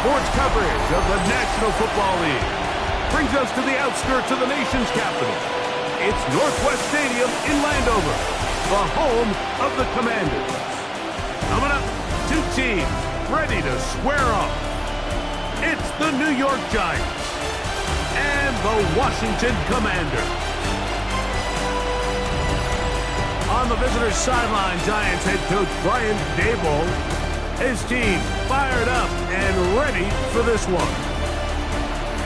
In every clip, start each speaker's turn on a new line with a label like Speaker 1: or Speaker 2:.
Speaker 1: sports coverage of the National Football League brings us to the outskirts of the nation's capital. It's Northwest Stadium in Landover, the home of the Commanders. Coming up, two teams ready to square off. It's the New York Giants and the Washington Commanders. On the visitors' sideline, Giants head coach Brian Daboll. His team fired up and ready for this one.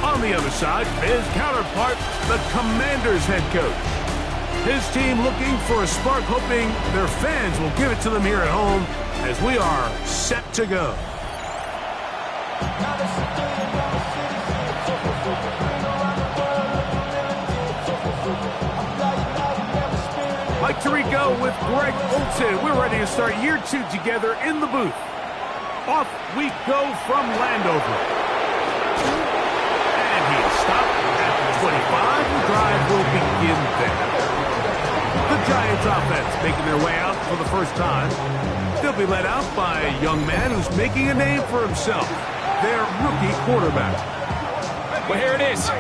Speaker 1: On the other side, his counterpart, the Commanders' head coach. His team looking for a spark, hoping their fans will give it to them here at home as we are set to go. Mike Tirico with Greg Olson. We're ready to start year two together in the booth. Off we go from Landover. And he is stopped at the 25. The drive will begin there. The Giants offense making their way out for the first time. They'll be led out by a young man who's making a name for himself, their rookie quarterback.
Speaker 2: Well, here it is.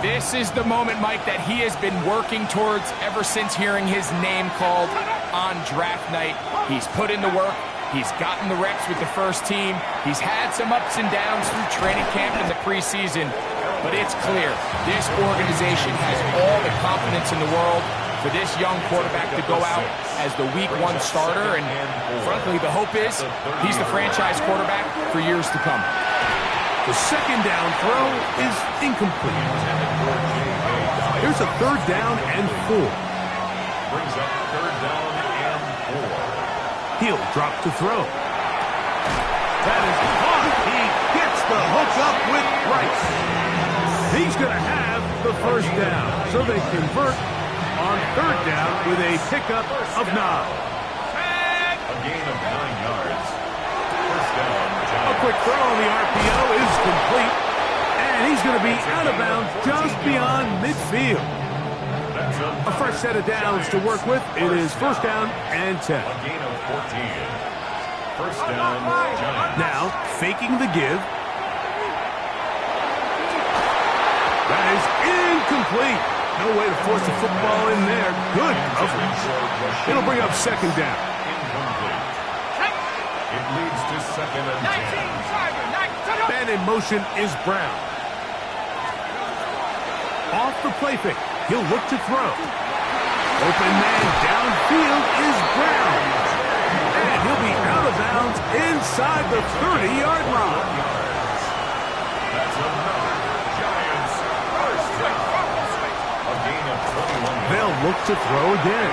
Speaker 2: This is the moment, Mike, that he has been working towards ever since hearing his name called on draft night. He's put in the work. He's gotten the reps with the first team. He's had some ups and downs through training camp in the preseason. But it's clear this organization has all the confidence in the world for this young quarterback to go out as the Week 1 starter. And frankly, the hope is he's the franchise quarterback for years to come.
Speaker 1: The second down throw is incomplete. Here's a third down and 4.
Speaker 3: Brings up third down and 4.
Speaker 1: He'll drop to throw. That is caught. He gets the hook up with Rice. He's going to have the first down, so they convert on third down with a pickup of 9.
Speaker 3: A gain of 9 yards. First down, Giants.
Speaker 1: A quick throw on the RPO is complete, and he's going to be out of bounds just beyond midfield. A fresh set of downs to work with. It is first down and 10.
Speaker 3: A gain of 14. First down, Giants.
Speaker 1: Now, faking the give. That is incomplete. No way to force the football in there. Good coverage. It'll bring up second down.
Speaker 3: Incomplete. It leads to second and 10.
Speaker 1: Man in motion is Brown. Off the play fake. He'll look to throw. Open man downfield is Brown. And he'll be out of bounds inside the 30-yard line.
Speaker 3: That's another Giants first down. A gain of 21.
Speaker 1: They'll look to throw again.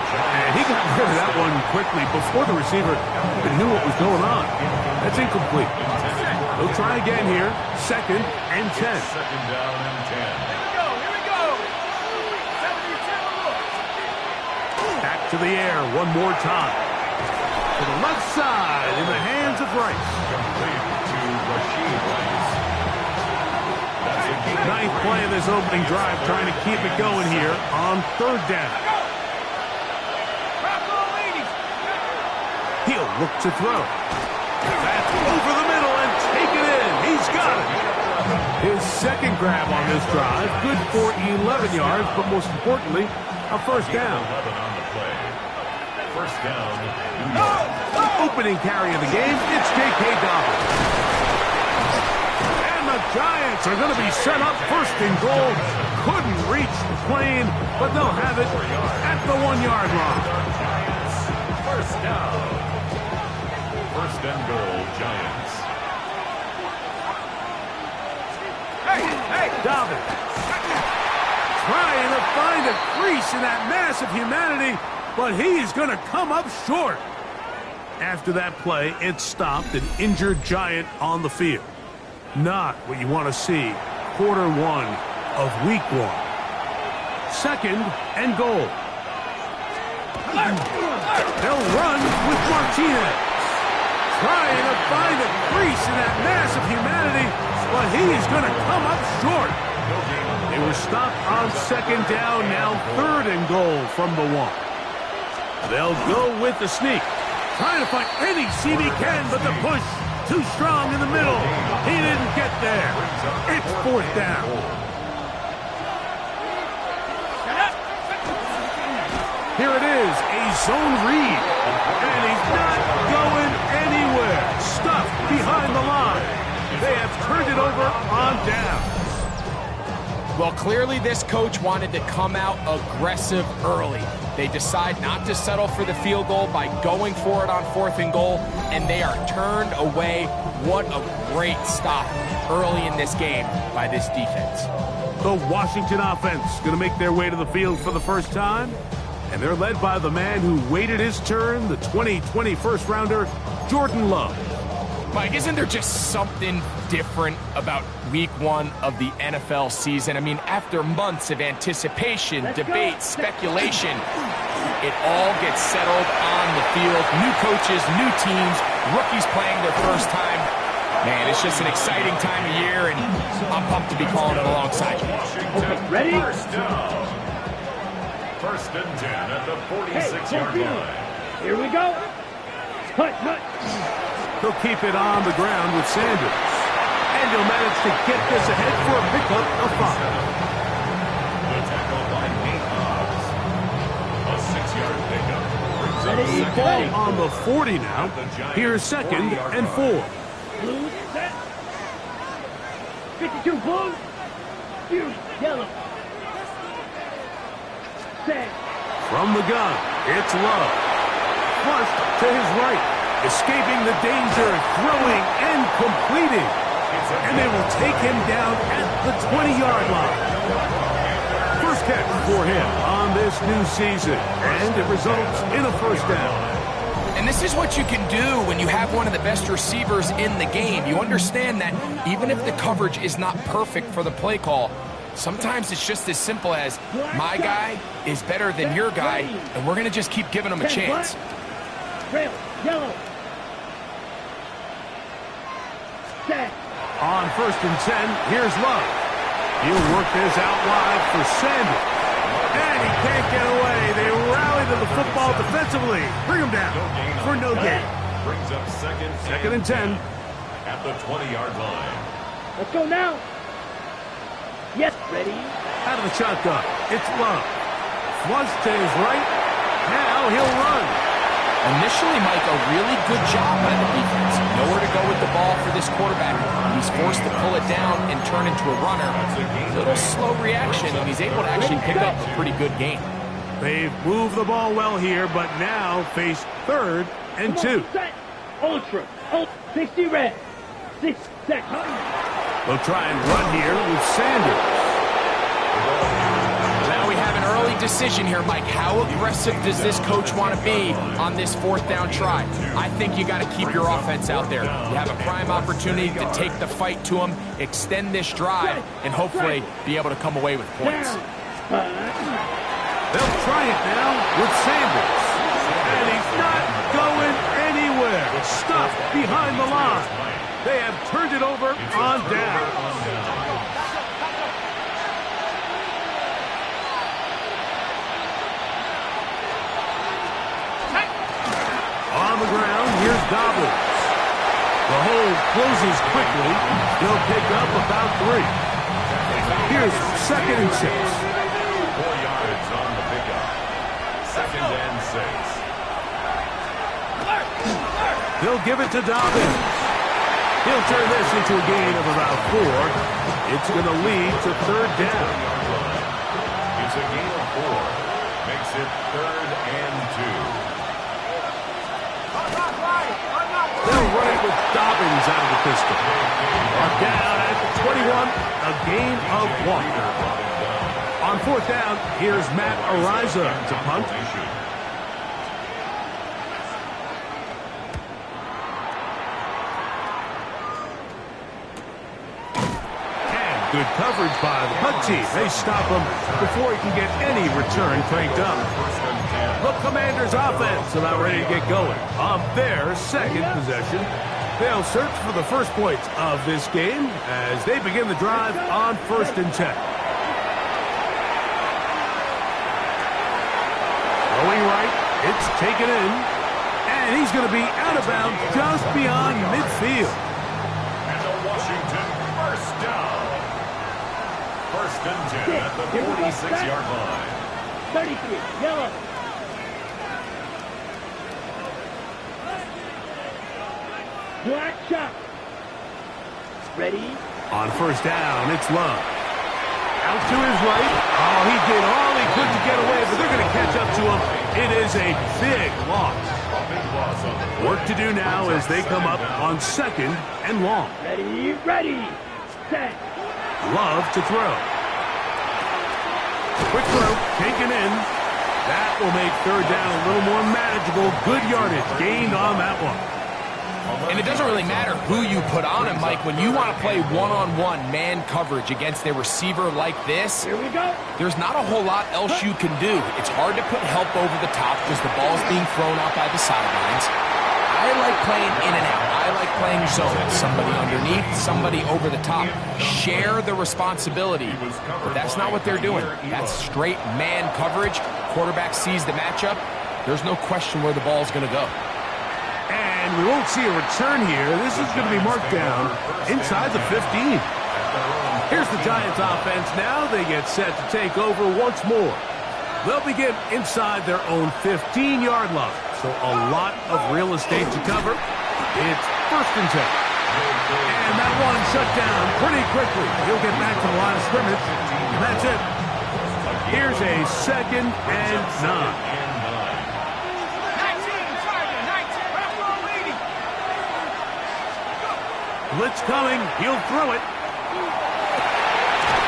Speaker 1: And he got rid of that one quickly before the receiver even knew what was going on. That's incomplete. They'll try again here. Second and 10.
Speaker 3: Second down and 10.
Speaker 1: Back to the air one more time. To the left side in the hands of Rice.
Speaker 3: Complete to Rashid Rice. That's a gain.
Speaker 1: Ninth play of this opening drive, trying to keep it going here on third down. He'll look to throw. That's over the middle and take it in. He's got it. His second grab on this drive, good for 11 yards, but most importantly, a first down.
Speaker 3: 11 on the play. First down, New York.
Speaker 1: Opening carry of the game, it's J.K. Dobbins. And the Giants are going to be set up first and goal. Couldn't reach the plane, but they'll have it at the 1-yard line.
Speaker 3: First down. First and goal, Giants.
Speaker 1: Hey, Dobbins. Trying to find a crease in that mass of humanity, but he's going to come up short. After that play, it stopped an injured Giant on the field. Not what you want to see quarter 1 of week 1. Second and goal. They'll run with Martinez. Trying to find a crease in that mass of humanity, but he's going to come up short. They were stopped on second down, now third and goal from the 1. They'll go with the sneak. Trying to find any seam he can, but the push Too strong in the middle. He didn't get there. It's fourth down. Here it is, a zone read. And he's not going anywhere. Stuffed behind the line. They have turned it over on downs.
Speaker 2: Well, clearly this coach wanted to come out aggressive early. They decide not to settle for the field goal by going for it on 4th and goal, and they are turned away. What a great stop early in this game by this defense.
Speaker 1: The Washington offense going to make their way to the field for the first time, and they're led by the man who waited his turn, the 2020 first-rounder, Jordan Love.
Speaker 2: Mike, isn't there just something different about week 1 of the NFL season? I mean, after months of anticipation, debate, speculation, it all gets settled on the field. New coaches, new teams, rookies playing their first time. Man, it's just an exciting time of year, and I'm pumped to be calling it alongside you.
Speaker 3: Okay,
Speaker 4: ready?
Speaker 3: First down. First and 10 at the 46-yard line.
Speaker 4: Here we go. Cut.
Speaker 1: He'll keep it on the ground with Sanders. And he'll manage to get this ahead for a pickup of 5.
Speaker 3: The tackle by Nate Hobbs. A 6-yard pickup. Brings up
Speaker 4: Ready,
Speaker 3: second.
Speaker 1: Ball on the 40 now. Here's 2nd and 4.
Speaker 4: Blue, set. 52, blue. You, yellow. Set.
Speaker 1: From the gun, it's Love. Flushed to his right. Escaping the danger, throwing and completing. And they will take him down at the 20-yard line. First catch for him on this new season. And it results in a first down.
Speaker 2: And this is what you can do when you have one of the best receivers in the game. You understand that even if the coverage is not perfect for the play call, sometimes it's just as simple as my guy is better than your guy, and we're going to just keep giving him a chance.
Speaker 4: Trail, yellow. Set.
Speaker 1: On 1st and 10, here's Love. He'll work this out wide for Sanders. And he can't get away. They rally to the football defensively. Bring him down for no gain.
Speaker 3: Brings up second
Speaker 1: and 10.
Speaker 3: At the 20-yard line.
Speaker 4: Let's go now. Yes, ready.
Speaker 1: Out of the shotgun, it's Love. Flush to his right. Now he'll run.
Speaker 2: Initially, Mike, a really good job by the defense. Nowhere to go with the ball for this quarterback. He's forced to pull it down and turn into a runner. A little slow reaction, and he's able to actually pick up a pretty good gain.
Speaker 1: They've moved the ball well here, but now face 3rd and 2.
Speaker 4: Set. Ultra. 60 red. 6 set.
Speaker 1: They'll try and run here with Sanders.
Speaker 2: Now we have an early decision here, Mike. How aggressive does this coach want to be on this 4th down try? I think you got to keep your offense out there. You have a prime opportunity to take the fight to him, extend this drive, and hopefully be able to come away with points.
Speaker 1: They'll try it now with Sanders. And he's not going anywhere. Stuffed behind the line. They have turned it over on down. On the ground, here's Dobbins. The hole closes quickly. They'll pick up about 3. Here's 2nd and 6.
Speaker 3: 4 yards on the pickup. 2nd and 6.
Speaker 1: They'll give it to Dobbins. He'll turn this into a gain of about 4. It's going to lead to 3rd down.
Speaker 3: It's a gain of 4. Makes it 3rd and 2.
Speaker 1: They'll run it with Dobbins out of the pistol. Down at the 21, a gain of 1. On 4th down, here's Matt Ariza to punt. And good coverage by the punt team. They stop him before he can get any return cranked up. The Commanders' offense about ready to get going on their 2nd possession. They'll search for the first points of this game as they begin the drive on 1st and 10. Going right, it's taken in, And he's going to be out of bounds just beyond midfield.
Speaker 3: And the Washington first down. First and 10 at the 46-yard line.
Speaker 4: 33, yellow. Black shot. Ready?
Speaker 1: On first down, it's Love. Out to his right. Oh, he did all he could to get away, but they're going to catch up to him. It is a big loss. Work to do now as they come up on second and long.
Speaker 4: Ready, set.
Speaker 1: Love to throw. Quick throw, taken in. That will make third down a little more manageable. Good yardage gained on that one.
Speaker 2: And it doesn't really matter who you put on him, Mike. When you want to play one-on-one man coverage against a receiver like this,
Speaker 4: Here we go.
Speaker 2: there's not a whole lot else you can do. It's hard to put help over the top because the ball's being thrown out by the sidelines. I like playing in and out. I like playing zone. Somebody underneath, somebody over the top. Share the responsibility. But that's not what they're doing. That's straight man coverage. Quarterback sees the matchup. There's no question where the ball's going to go.
Speaker 1: And we won't see a return here. This is going to be marked down inside the 15. Here's the Giants offense now. They get set to take over once more. They'll begin inside their own 15-yard line. So a lot of real estate to cover. It's first and 10. And that one shut down pretty quickly. He'll get back to the line of scrimmage. And that's it. Here's a second and 9. Blitz coming. He'll throw it.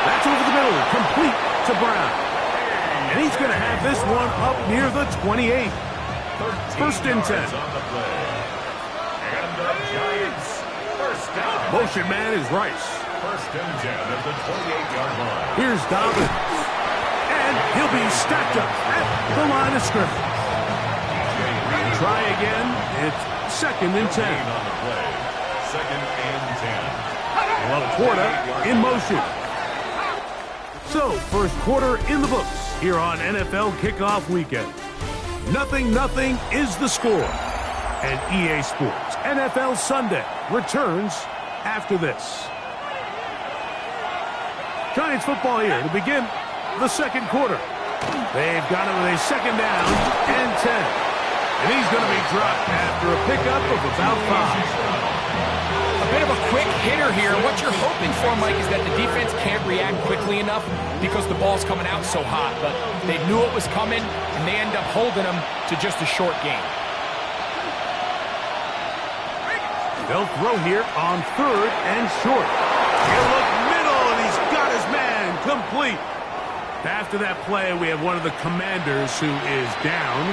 Speaker 1: That's over the middle. Complete to Brown. And he's going to have this one up near the 28. First and 10.
Speaker 3: And the Giants first down.
Speaker 1: Motion man is Rice.
Speaker 3: First and 10 at the 28-yard line.
Speaker 1: Here's Dobbins. And he'll be stacked up at the line of scrimmage. Try again. It's second and 10.
Speaker 3: On the play. Second and 10.
Speaker 1: Laporta in motion. So, first quarter in the books here on NFL Kickoff Weekend. 0-0 is the score. And EA Sports NFL Sunday returns after this. Giants football here to begin the second quarter. They've got him with a second down and 10. And he's going to be dropped after a pickup of about 5.
Speaker 2: A bit of a quick hitter here. What you're hoping for, Mike, is that the defense can't react quickly enough because the ball's coming out so hot. But they knew it was coming, and they end up holding them to just a short gain.
Speaker 1: They'll throw here on third and short. He'll look middle, and he's got his man complete. After that play, we have one of the commanders who is down.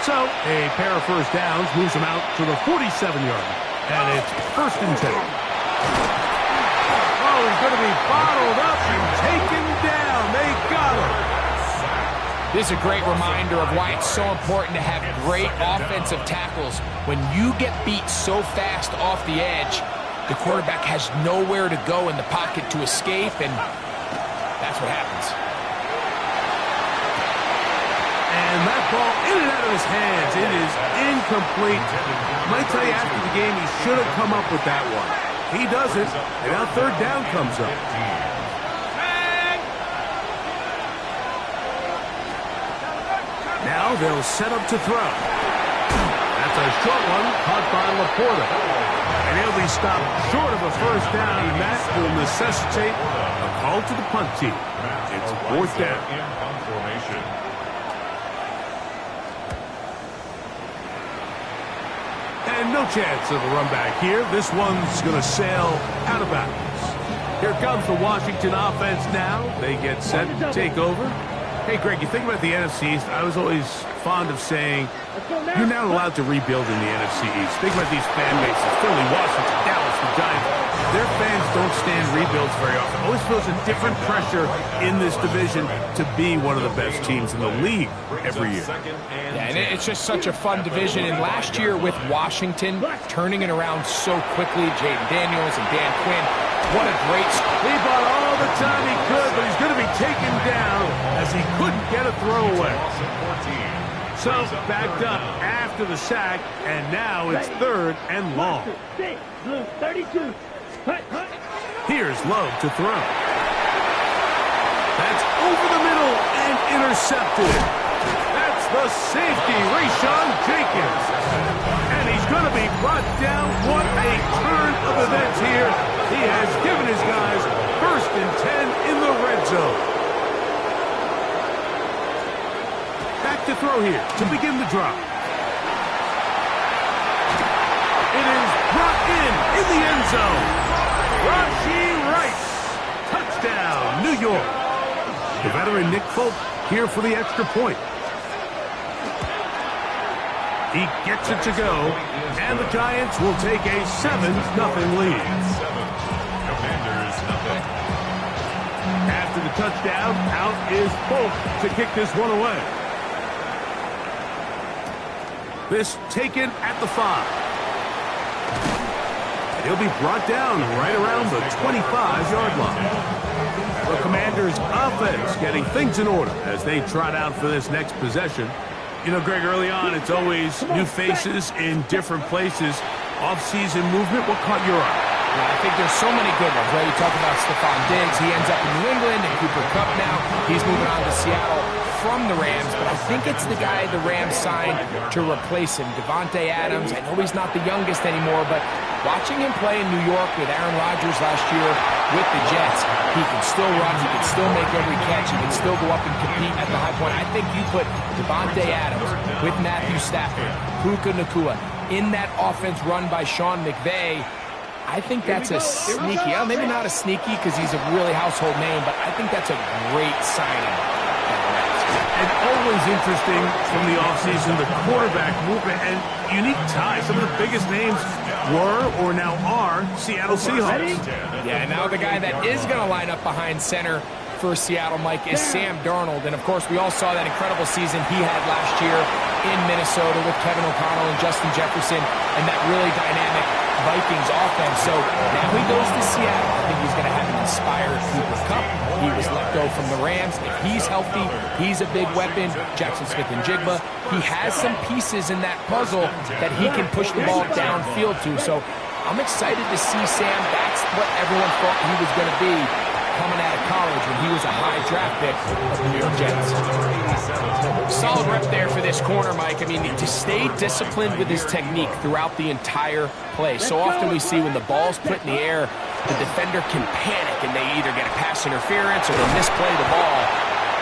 Speaker 1: So a pair of first downs moves him out to the 47-yard line. And it's first and 10. Oh, he's going to be bottled up and taken down. They got him.
Speaker 2: This is a great reminder of why it's so important to have great offensive tackles. When you get beat so fast off the edge, the quarterback has nowhere to go in the pocket to escape, and that's what happens.
Speaker 1: And that ball in and out of his hands. It is incomplete. I might tell you after the game he should have come up with that one. He doesn't, and now third down comes up. Now they'll set up to throw. That's a short one caught by Laporta. And he'll be stopped short of a first down, and that will necessitate a call to the punt team. It's fourth down. And no chance of a run back here. This one's going to sail out of bounds. Here comes the Washington offense now. They get set to take over. Hey, Greg, you think about the NFC East, I was always fond of saying, you're not allowed to rebuild in the NFC East. Think about these fan bases, Philly, Washington, Dallas, the Giants. Their fans don't stand rebuilds very often. Always feels a different pressure in this division to be one of the best teams in the league every year.
Speaker 2: Yeah, and it's just such a fun division. And last year with Washington turning it around so quickly, Jaden Daniels and Dan Quinn, what a great score.
Speaker 1: He bought all the time he could, but he's going to be taken down as he couldn't get a throw away. So, backed up after the sack, and now it's 3rd and long.
Speaker 4: 6, blue 32.
Speaker 1: Here's Love to throw. That's over the middle and intercepted. That's the safety, Rashawn Jenkins. And he's going to be brought down. What a turn of events here. He has given his guys 1st and 10 in the red zone. Back to throw here to begin the drop. It is brought in the end zone. Rashee Rice. Touchdown, New York. The veteran Nick Folk here for the extra point. He gets it to go, and the Giants will take a 7-0 lead.
Speaker 3: Commanders, nothing.
Speaker 1: After the touchdown, out is Folk to kick this one away. This taken at the 5. He'll be brought down right around the 25-yard line. The Commanders' offense getting things in order as they trot out for this next possession. You know, Greg, early on, it's always new faces in different places. Off-season movement, what caught your eye?
Speaker 2: Yeah, I think there's so many good ones, right? You talk about Stephon Diggs. He ends up in New England, and Cooper Kupp now. He's moving on to Seattle from the Rams, but I think it's the guy the Rams signed to replace him, Davante Adams. I know he's not the youngest anymore, but watching him play in New York with Aaron Rodgers last year with the Jets, he can still run, he can still make every catch, he can still go up and compete at the high point. I think you put Davante Adams with Matthew Stafford, Puka Nacua, in that offense run by Sean McVay. I think that's a sneaky, maybe not a sneaky because he's a really household name, but I think that's a great signing.
Speaker 1: And always interesting from the offseason, the quarterback movement and unique ties. Some of the biggest names were or now are Seattle Seahawks.
Speaker 2: Yeah, now the guy that is going to line up behind center for Seattle, Mike, is Sam Darnold. And, of course, we all saw that incredible season he had last year in Minnesota with Kevin O'Connell and Justin Jefferson and that really dynamic Vikings offense. So now he goes to Seattle. I think he's going to have an inspired Cooper Kupp. He was let go from the Rams. If he's healthy, he's a big weapon. Jackson Smith and Jigba. He has some pieces in that puzzle that he can push the ball downfield to. So I'm excited to see Sam. That's what everyone thought he was going to be coming out of college when he was a high draft pick of the New York Jets. Solid rep there for this corner, Mike. I mean, to stay disciplined with his technique throughout the entire play. So often we see when the ball's put in the air, the defender can panic and they either get a pass interference or they misplay the ball.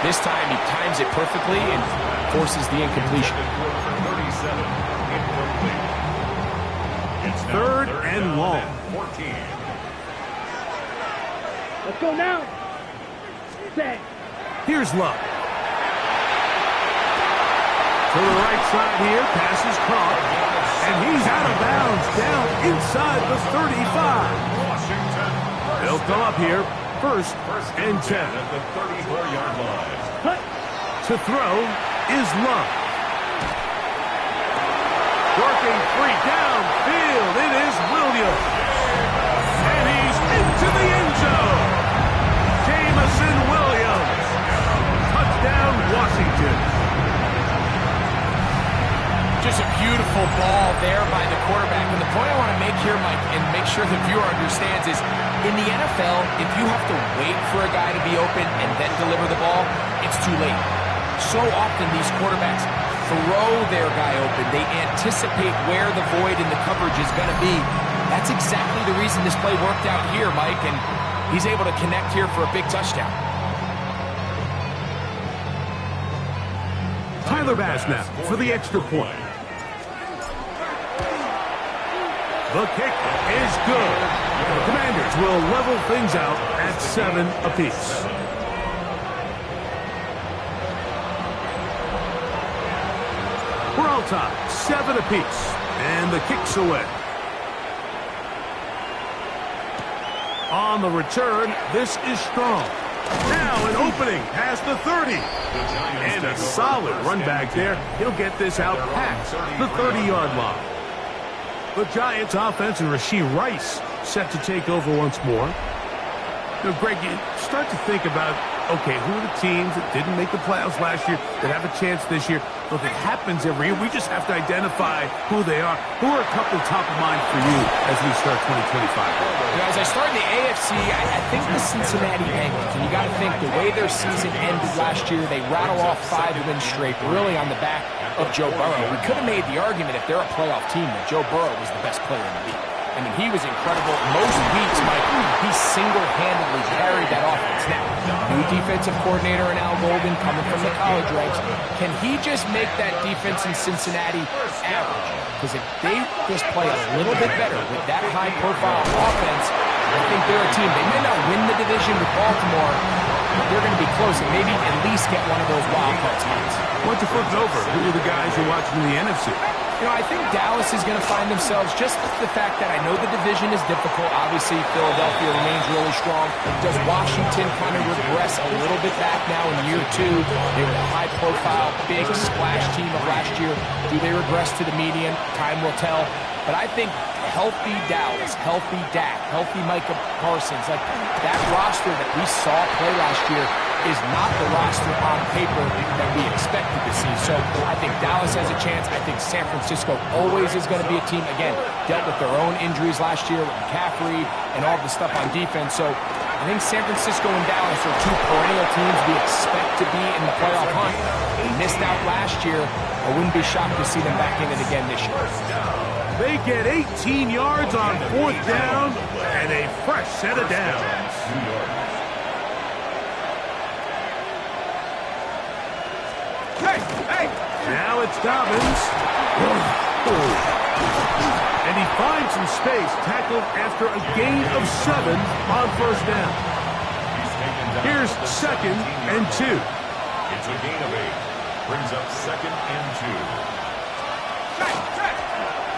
Speaker 2: This time he times it perfectly and forces the incompletion.
Speaker 1: 3rd and long.
Speaker 3: 14.
Speaker 4: Let's go now. Set.
Speaker 1: Here's Love. To the right side here, pass is caught, and he's out of bounds, down inside the 35.
Speaker 3: Washington.
Speaker 1: They'll come up here, 1st and 10.
Speaker 3: At the 34-yard line.
Speaker 1: To throw is Love. Working free downfield, it is Williams. And he's into the end zone. Jamison Williams. Touchdown, Washington.
Speaker 2: Just a beautiful ball there by the quarterback. And the point I want to make here, Mike, and make sure the viewer understands is, in the NFL, if you have to wait for a guy to be open and then deliver the ball, it's too late. So often these quarterbacks throw their guy open. They anticipate where the void in the coverage is going to be. That's exactly the reason this play worked out here, Mike, and he's able to connect here for a big touchdown.
Speaker 1: Tyler Bass now for the extra point. The kick is good. The Commanders will level things out at 7 apiece. We're all tied, 7 apiece, and the kick's away. On the return, this is strong. Now an opening past the 30. And a solid run back there. He'll get this out past the 30-yard line. The Giants offense and Rashee Rice set to take over once more. Now, Greg, you start to think about okay, who are the teams that didn't make the playoffs last year that have a chance this year? Look, it happens every year. We just have to identify who they are. Who are a couple top of mind for you as we start 2025?
Speaker 2: As I start in the AFC, I think the Cincinnati Bengals, and you got to think the way their season ended last year, they rattle off 5 wins straight, really on the back of Joe Burrow. We could have made the argument if they're a playoff team that Joe Burrow was the best player in the league. I mean, he was incredible. Most weeks, Mike, he single-handedly carried that offense. Now, new defensive coordinator in Al Golden coming from the college ranks. Can he just make that defense in Cincinnati average? Because if they just play a little bit better with that high-profile offense, I think they're a team. They may not win the division with Baltimore, but they're going to be close and maybe at least get one of those wild card spots.
Speaker 1: Once you flip it over, who are the guys you're watching in the NFC?
Speaker 2: You know, I think Dallas is going to find themselves, just the fact that I know the division is difficult. Obviously, Philadelphia remains really strong. Does Washington kind of regress a little bit back now in year 2? They were the high-profile, big splash team of last year. Do they regress to the median? Time will tell. But I think healthy Dallas, healthy Dak, healthy Micah Parsons, like that roster that we saw play last year is not the roster on paper that we expected to see. So I think Dallas has a chance. I think San Francisco always is going to be a team, again, dealt with their own injuries last year with McCaffrey and all the stuff on defense. So I think San Francisco and Dallas are 2 perennial teams we expect to be in the playoff hunt. They missed out last year. I wouldn't be shocked to see them back in it again this year.
Speaker 1: They get 18 yards on 4th down and a fresh set of downs. Now it's Dobbins. And he finds some space, tackled after a gain of 7 on 1st down. Here's 2nd and 2.
Speaker 3: It's a gain of 8. Brings up 2nd and 2.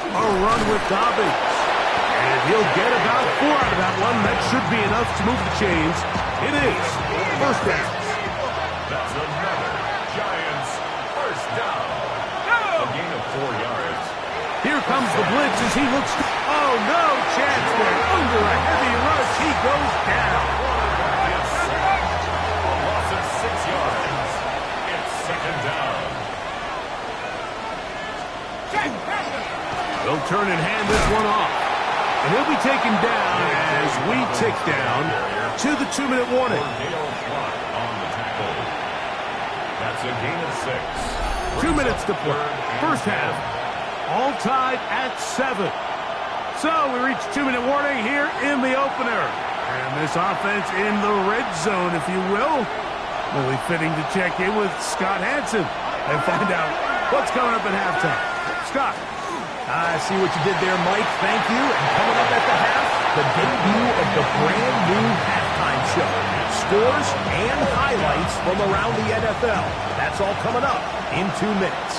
Speaker 1: A run with Dobbins. And he'll get about 4 out of that one. That should be enough to move the chains. It is 1st down.
Speaker 3: That's another Giants 1st down. A gain of 4 yards.
Speaker 1: Here comes the blitz as he looks. Oh, no chance there. Under a heavy rush, he goes down.
Speaker 3: A loss of 6 yards. It's 2nd down.
Speaker 1: They'll turn and hand this one off. And he'll be taken down as we tick down to the 2-minute warning.
Speaker 3: On the tackle. That's a gain of 6.
Speaker 1: 2 minutes to play. 1st half. All tied at 7. So we reach 2-minute warning here in the opener. And this offense in the red zone, if you will. Only fitting to check in with Scott Hansen and find out what's coming up at halftime. Scott.
Speaker 5: I see what you did there, Mike. Thank you. And coming up at the half, the debut of the brand new halftime show. Scores and highlights from around the NFL. That's all coming up in 2 minutes.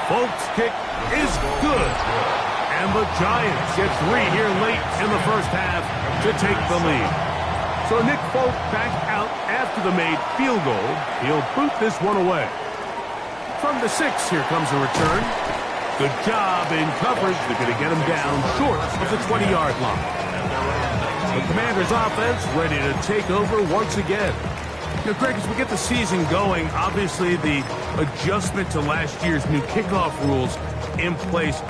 Speaker 1: Folk's kick is good. And the Giants get 3 here late in the 1st half to take the lead. So Nick Folk back out after the made field goal. He'll boot this one away. From the 6, here comes a return. Good job in coverage. They're going to get him down short of the 20-yard line. The Commanders' offense ready to take over once again. You know, Greg, as we get the season going, obviously the adjustment to last year's new kickoff rules in place.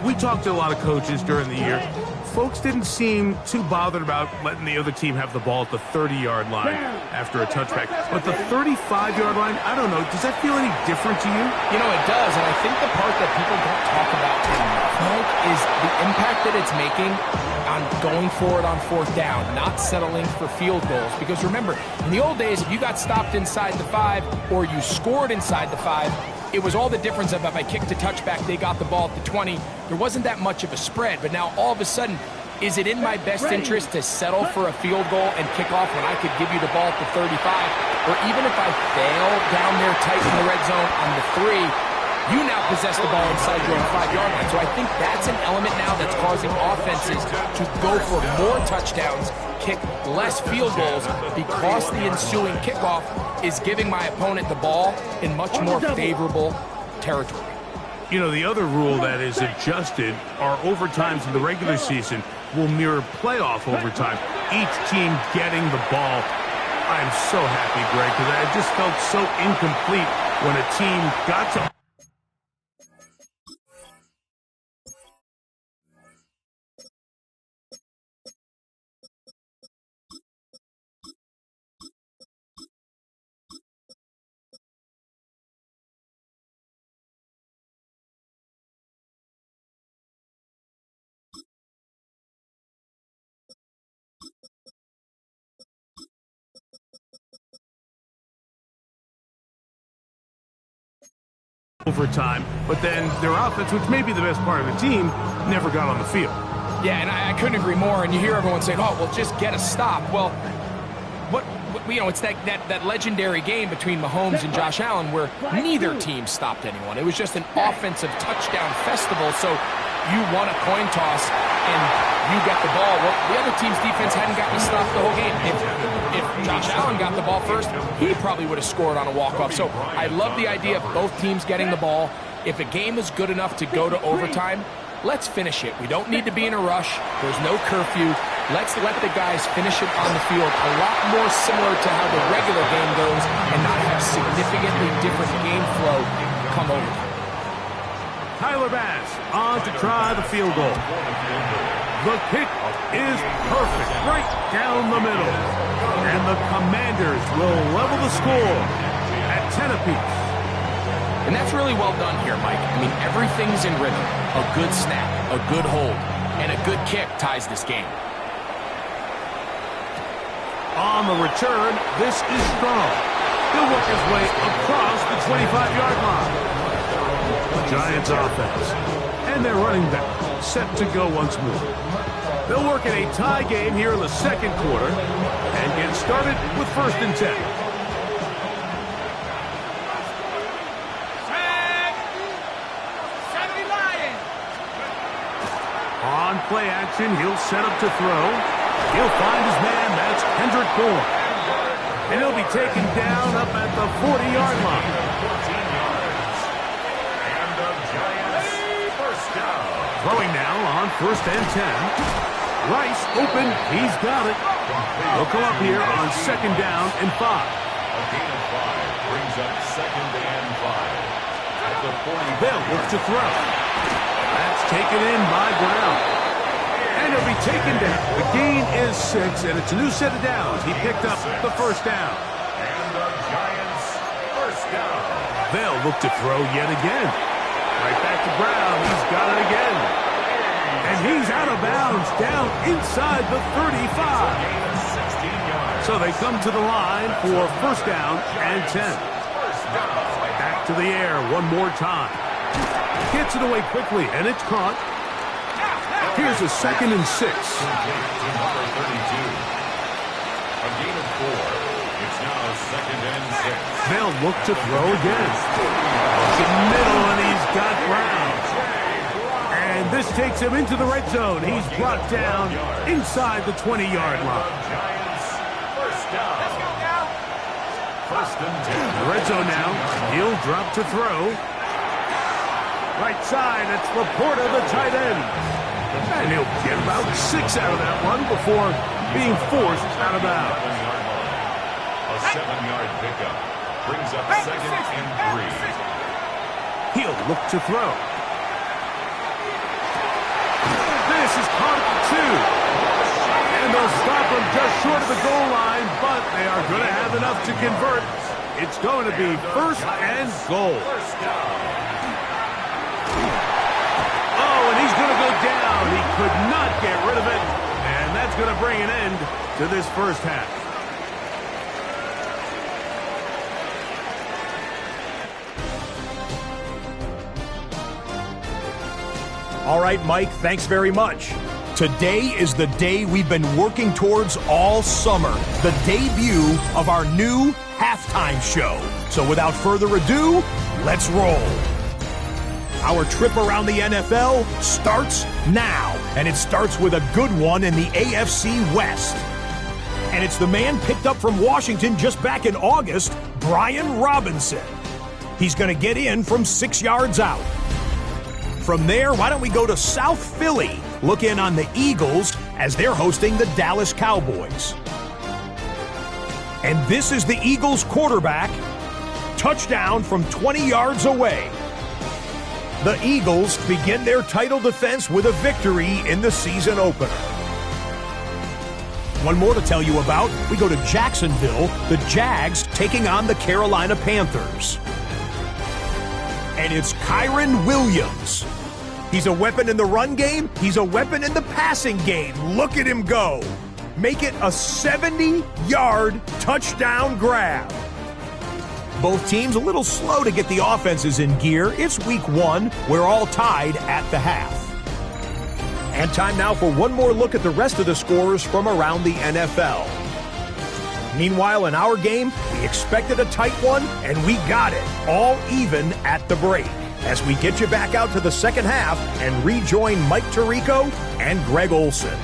Speaker 1: We talked to a lot of coaches during the year. Folks didn't seem too bothered about letting the other team have the ball at the 30-yard line after a touchback. But the 35-yard line, I don't know, does that feel any different to you?
Speaker 2: You know, it does, and I think the part that people don't talk about enough is the impact that it's making on going forward on 4th down, not settling for field goals. Because remember, in the old days, if you got stopped inside the 5 or you scored inside the 5, it was all the difference of if I kicked a touchback, they got the ball at the 20. There wasn't that much of a spread, but now all of a sudden, is it in my best interest to settle for a field goal and kick off when I could give you the ball at the 35? Or even if I fail down there tight in the red zone on the 3, you now possess the ball inside your own 5-yard line. So I think that's an element now that's causing offenses to go for more touchdowns, kick less field goals, because the ensuing kickoff is giving my opponent the ball in much more favorable territory.
Speaker 1: You know, the other rule that is adjusted are overtimes in the regular season will mirror playoff overtime. each team getting the ball. I'm so happy, Greg, because I just felt so incomplete when a team got to... overtime, but then their offense, which may be the best part of the team, never got on the field.
Speaker 2: Yeah, and I couldn't agree more. And you hear everyone saying, "Oh, well, just get a stop." Well, what you know, it's that legendary game between Mahomes and Josh Allen where neither team stopped anyone. It was just an offensive touchdown festival. So you won a coin toss and you got the ball. Well, the other team's defense hadn't gotten a stop the whole game. If Josh Allen got the ball first, he probably would have scored on a walk-off. So I love the idea of both teams getting the ball. If a game is good enough to go to overtime, let's finish it. We don't need to be in a rush. There's no curfew. Let's let the guys finish it on the field a lot more similar to how the regular game goes and not have significantly different game flow come over.
Speaker 1: Tyler Bass on to try the field goal. The kick is perfect, right down the middle. And the Commanders will level the score at 10 apiece.
Speaker 2: And that's really well done here, Mike. I mean, everything's in rhythm. A good snap, a good hold, and a good kick ties this game.
Speaker 1: On the return, this is strong. He'll work his way across the 25-yard line. Giants offense. And their running back set to go once more. They'll work in a tie game here in the second quarter and get started with 1st and 10. On play action, he'll set up to throw. He'll find his man, that's Kendrick Bourne. And he'll be taken down up at the 40-yard line.
Speaker 3: And the Giants first down.
Speaker 1: Throwing now on 1st and 10. Rice open, he's got it. He'll come up here on 2nd down and 5.
Speaker 3: A gain of 5 brings up 2nd and 5. At the 40.
Speaker 1: Bell looks to throw. That's taken in by Brown. And he'll be taken down. The gain is 6, and it's a new set of downs. He picked up the 1st down.
Speaker 3: And the Giants first down.
Speaker 1: Bell look to throw yet again. Right back to Brown. He's got it again. And he's out of bounds, down inside the 35.
Speaker 3: Gain of 16 yards.
Speaker 1: So they come to the line for 1st down and 10.
Speaker 3: First down.
Speaker 1: Back to the air one more time. Gets it away quickly, and it's caught. Here's a 2nd and 6.
Speaker 3: To number 32. A gain of 4. It's now 2nd and 6.
Speaker 1: They'll look to throw again. It's in the middle, and he's got Brown. And this takes him into the red zone. He's brought down inside the 20-yard line.
Speaker 3: Giants first down. First and 10.
Speaker 1: The red zone now. He'll drop to throw. Right side, it's Laporta, the tight end. And he'll get about 6 out of that one before being forced out of bounds.
Speaker 3: A 7-yard pickup brings up 2nd and 3.
Speaker 1: He'll look to throw. This is caught at the 2. And they'll stop him just short of the goal line, but they are going to have enough to convert. It's going to be 1st and goal.
Speaker 3: First down.
Speaker 1: Oh, and he's going to go down. He could not get rid of it. And that's going to bring an end to this first half.
Speaker 5: All right, Mike, thanks very much. Today is the day we've been working towards all summer, the debut of our new halftime show. So without further ado, let's roll. Our trip around the NFL starts now, and it starts with a good one in the AFC West. And it's the man picked up from Washington just back in August, Brian Robinson. He's going to get in from 6 yards out. From there, why don't we go to South Philly, look in on the Eagles, as they're hosting the Dallas Cowboys. And this is the Eagles quarterback. Touchdown from 20 yards away. The Eagles begin their title defense with a victory in the season opener. One more to tell you about. We go to Jacksonville, the Jags taking on the Carolina Panthers. And it's Kyren Williams. He's a weapon in the run game. He's a weapon in the passing game. Look at him go. Make it a 70-yard touchdown grab. Both teams a little slow to get the offenses in gear. It's week 1. We're all tied at the half. And time now for one more look at the rest of the scores from around the NFL. Meanwhile, in our game, we expected a tight one, and we got it, all even at the break. As we get you back out to the second half and rejoin Mike Tirico and Greg Olson.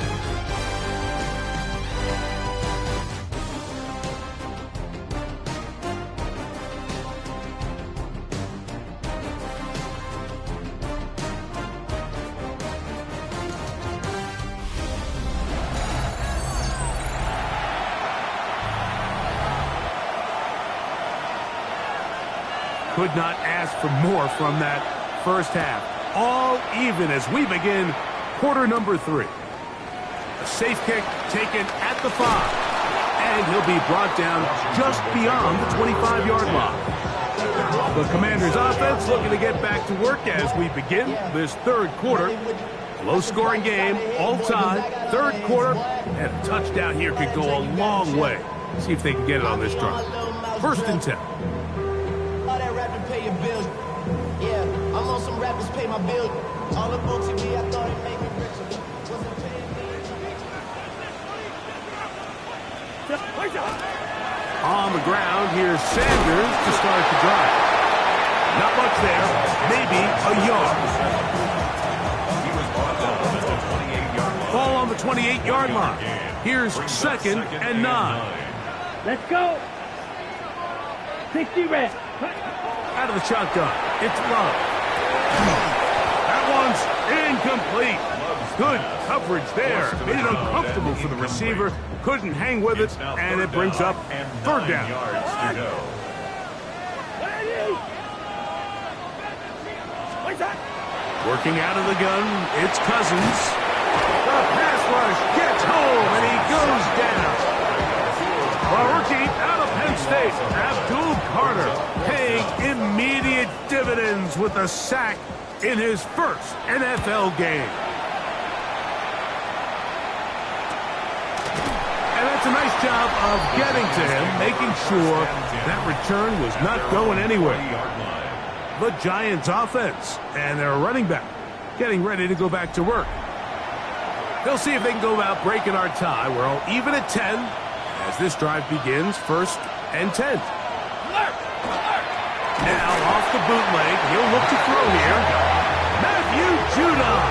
Speaker 1: Could not ask for more from that first half. All even as we begin quarter number 3. A safe kick taken at the 5. And he'll be brought down just beyond the 25-yard line. The Commanders' offense looking to get back to work as we begin this third quarter. Low-scoring game, all tied, third quarter, and a touchdown here could go a long way. See if they can get it on this drive. 1st and 10.
Speaker 6: Pay your bills. Yeah, I'm on some rappers pay my bills. All up on TV, I thought it made me richer. Wasn't paying me.
Speaker 1: On the ground, here's Sanders to start the drive. Not much there, maybe a yard. Ball on the 28-yard line. Here's 2nd and 9.
Speaker 4: Let's go. 60 reps.
Speaker 1: Out of the shotgun. It's Love. That one's incomplete. Good coverage there. Made it uncomfortable for the receiver. Couldn't hang with it, and it brings up 3rd down. Working out of the gun, it's Cousins. The pass rush gets home, and he goes down. A rookie out of Penn State, Abdul Carter, paying immediate dividends with a sack in his first NFL game. And that's a nice job of getting to him, making sure that return was not going anywhere. The Giants offense and their running back getting ready to go back to work. They'll see if they can go about breaking our tie. We're all even at 10 as this drive begins, 1st and 10. Now off the bootleg, he'll look to throw here. Matthew Judon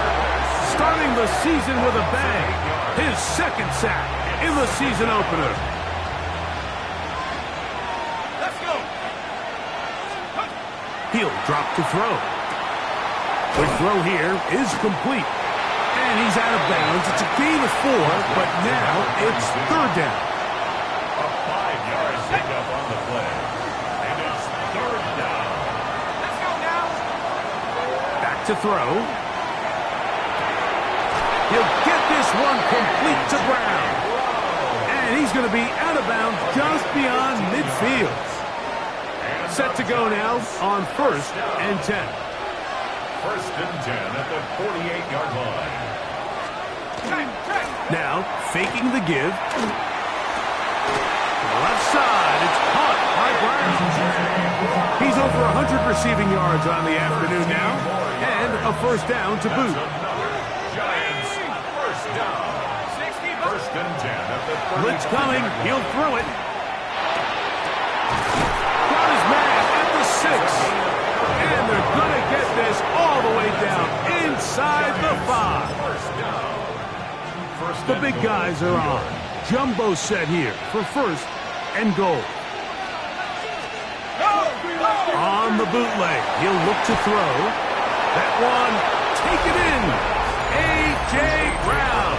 Speaker 1: starting the season with a bang. His 2nd sack in the season opener. Let's go. He'll drop to throw. The throw here is complete. And he's out of bounds. It's a gain of 4, but now it's 3rd down.
Speaker 3: A 5-yard pickup on the play. And it's 3rd down. Let's go now.
Speaker 1: Back to throw. He'll get this one complete to Brown. And he's going to be out of bounds just beyond midfield. Set to go now on 1st and 10.
Speaker 3: 1st and 10 at the 48-yard line.
Speaker 1: Now, faking the give. Left side, it's caught by Brown. He's over 100 receiving yards on the afternoon now, and a 1st down to boot.
Speaker 3: Giants, 1st down. 1st and 10 at the 30.
Speaker 1: Blitz coming, he'll throw it. Got his man at the 6. And they're going to get this all the way down inside the 5. The big guys are on. Jumbo set here for 1st and goal. On the bootleg, he'll look to throw. That one, take it in. A.J. Brown.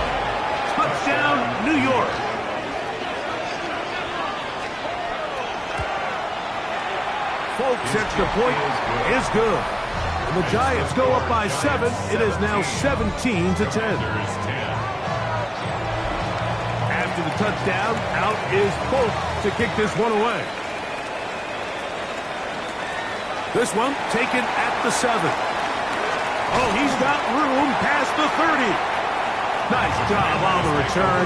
Speaker 1: folks. Extra point is good. And the Giants go up by 7. It is now 17-10. After the touchdown, out is Polk to kick this one away. This one taken at the 7. Oh, he's got room past the 30. Nice job on the return.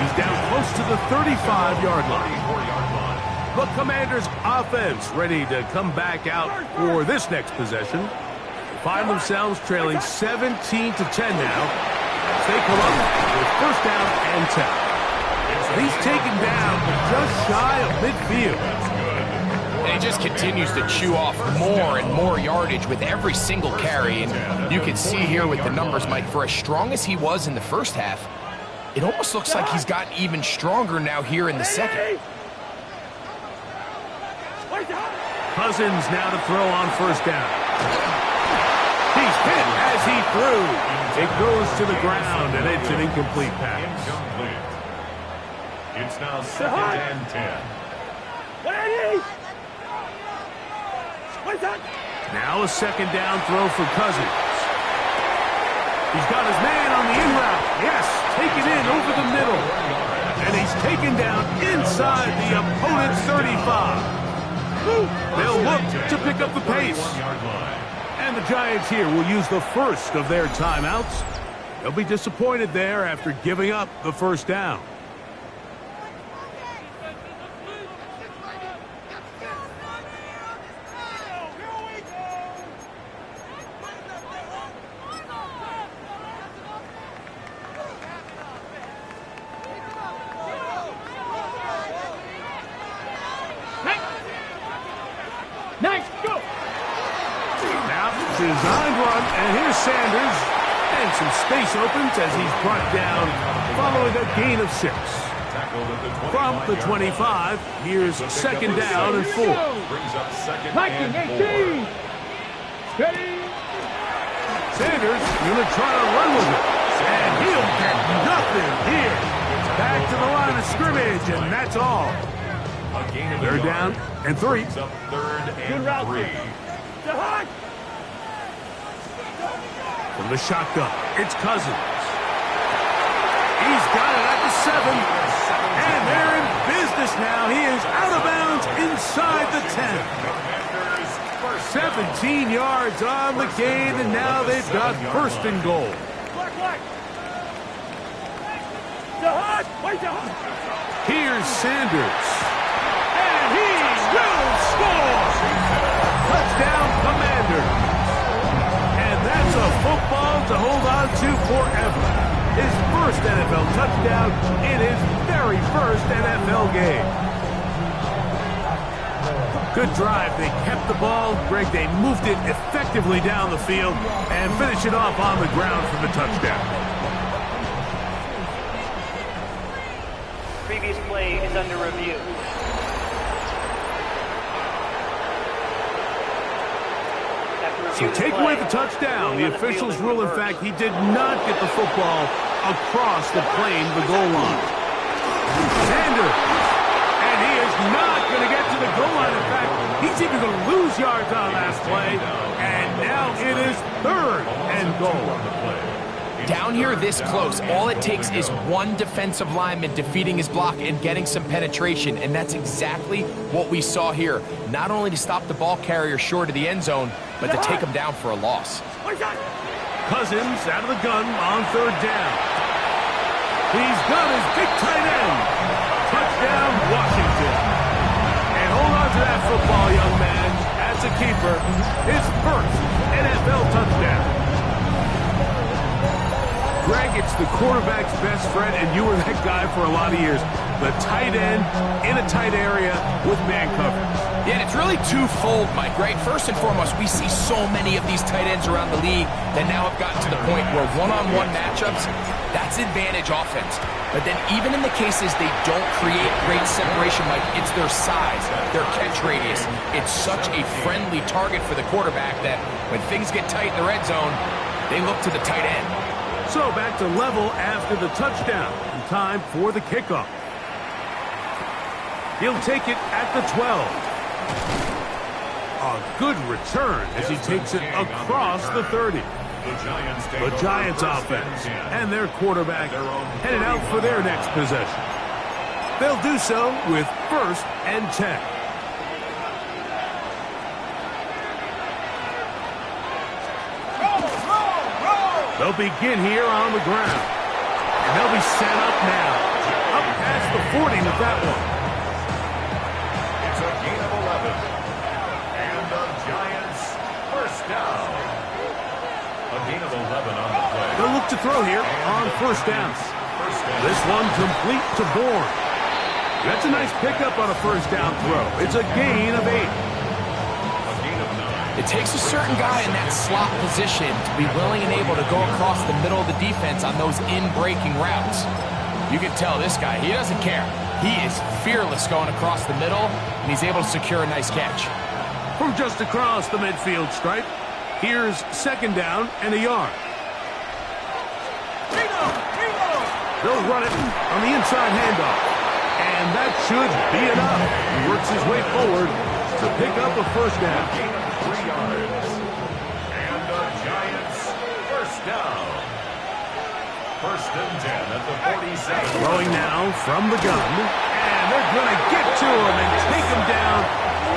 Speaker 1: He's down close to the 35-yard line. The Commanders' offense ready to come back out for this next possession. They find themselves trailing 17-10 now as they come up with first down and 10. He's taken down just shy of midfield.
Speaker 2: And he just continues to chew off more and more yardage with every single carry. And you can see here with the numbers, Mike, for as strong as he was in the first half, it almost looks like he's gotten even stronger now here in the second.
Speaker 1: Cousins now to throw on first down. He's hit as he threw. It goes to the ground, and it's an incomplete pass.
Speaker 3: It's now 2nd and 10.
Speaker 1: Now a second down throw for Cousins. He's got his man on the in route. Yes, taken in over the middle. And he's taken down inside the opponent's 35. They'll look to pick up the pace. And the Giants here will use the first of their timeouts. They'll be disappointed there after giving up the first down. Designed run, and here's Sanders, and some space opens as he's brought down following a gain of 6. From the 25, here's second down and 4.
Speaker 4: Viking 18.
Speaker 1: Sanders going to try to run with it, and he'll get nothing here. Back to the line of scrimmage, and that's all. They're down and 3.
Speaker 4: Good route.
Speaker 1: From the shotgun, it's Cousins. He's got it at the 7. And they're in business now. He is out of bounds inside the 10. 17 yards on the gain, and now they've got first and goal. Here's Sanders. And he will score! Touchdown, Commanders. That's a football to hold on to forever. His first NFL touchdown in his very first NFL game. Good drive. They kept the ball. Greg, they moved it effectively down the field and finish it off on the ground for the touchdown.
Speaker 7: Previous play is under review.
Speaker 1: So take away the touchdown. The officials rule, in fact, he did not get the football across the plane, the goal line. Sanders. And he is not going to get to the goal line. In fact, he's even going to lose yards on that play. And now it is 3rd and goal.
Speaker 2: Down here this close, all it takes is one defensive lineman defeating his block and getting some penetration, and that's exactly what we saw here. Not only to stop the ball carrier short of the end zone, but to take him down for a loss.
Speaker 1: Cousins out of the gun on 3rd down. He's got his big tight end. Touchdown, Washington. And hold on to that football, young man. As a keeper, his first NFL touchdown. Greg, it's the quarterback's best friend, and you were that guy for a lot of years. The tight end in a tight area with man coverage.
Speaker 2: Yeah, and it's really twofold, Mike, right? First and foremost, we see so many of these tight ends around the league that now have gotten to the point where one-on-one matchups, that's advantage offense. But then even in the cases they don't create great separation, Mike, it's their size, their catch radius. It's such a friendly target for the quarterback that when things get tight in the red zone, they look to the tight end.
Speaker 1: So back to level after the touchdown. And time for the kickoff. He'll take it at the 12. A good return as he takes it across the 30. The Giants offense and their quarterback headed out for their next possession. They'll do so with 1st and 10. They'll begin here on the ground. And they'll be set up now. Up past the 40 with that one.
Speaker 3: It's a gain of 11. And the Giants first down. A gain of 11 on the play.
Speaker 1: They'll look to throw here on 1st down. This one complete to Bourne. That's a nice pickup on a 1st down throw. It's a gain of 8.
Speaker 2: It takes a certain guy in that slot position to be willing and able to go across the middle of the defense on those in-breaking routes. You can tell this guy, he doesn't care. He is fearless going across the middle, and he's able to secure a nice catch.
Speaker 1: From just across the midfield stripe, here's 2nd down and a yard. They'll run it on the inside handoff, and that should be enough. He works his way forward to pick up a 1st down.
Speaker 3: 3 yards. And the Giants first down. 1st and 10 at the 47.
Speaker 1: Throwing now from the gun, and they're going to get to him and take him down,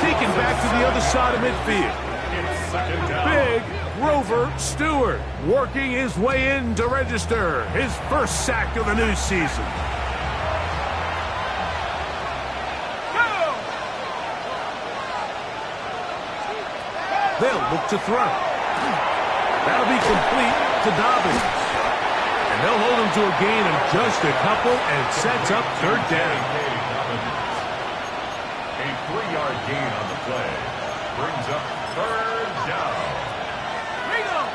Speaker 1: taken back to the other side of midfield.
Speaker 3: It's 2nd down.
Speaker 1: Big Grover Stewart working his way in to register his 1st sack of the new season. They'll look to throw. That'll be complete to Dobbins. And they'll hold him to a gain of just a couple and sets up 3rd down.
Speaker 3: A 3-yard gain on the play. Brings up 3rd down.
Speaker 6: Reload!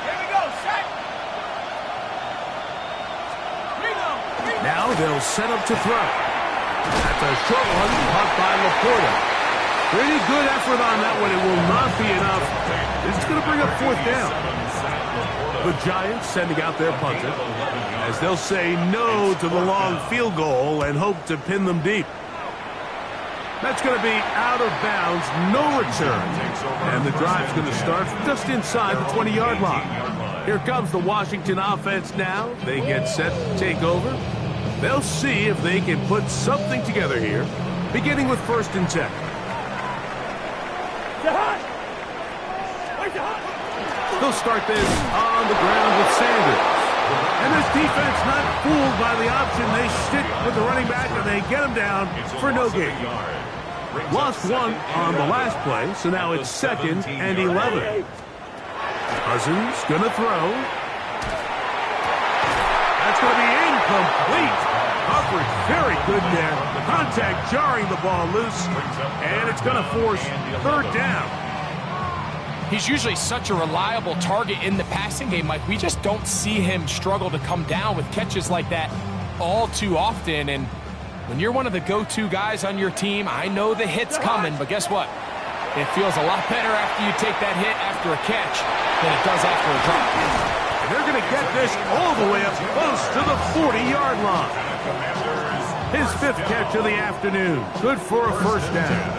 Speaker 6: Here we go, sack! Reload!
Speaker 1: Now they'll set up to throw. That's a short one caught by Laporta. Pretty good effort on that one. It will not be enough. It's going to bring up 4th down. The Giants sending out their punter as they'll say no to the long field goal and hope to pin them deep. That's going to be out of bounds, no return. And the drive's going to start just inside the 20-yard line. Here comes the Washington offense now. They get set to take over. They'll see if they can put something together here, beginning with 1st and 10. They'll start this on the ground with Sanders. And this defense not fooled by the option. They stick with the running back and they get him down for no gain. Lost one on the last play, so now it's 2nd and 11. Cousins going to throw. That's going to be incomplete. Coverage very good there. Contact jarring the ball loose, and it's going to force 3rd down.
Speaker 2: He's usually such a reliable target in the passing game, Mike. We just don't see him struggle to come down with catches like that all too often. And when you're one of the go-to guys on your team, I know the hit's coming, but guess what? It feels a lot better after you take that hit after a catch than it does after a drop.
Speaker 1: And they're going to get this all the way up close to the 40-yard line. His 5th catch of the afternoon. Good for a 1st down.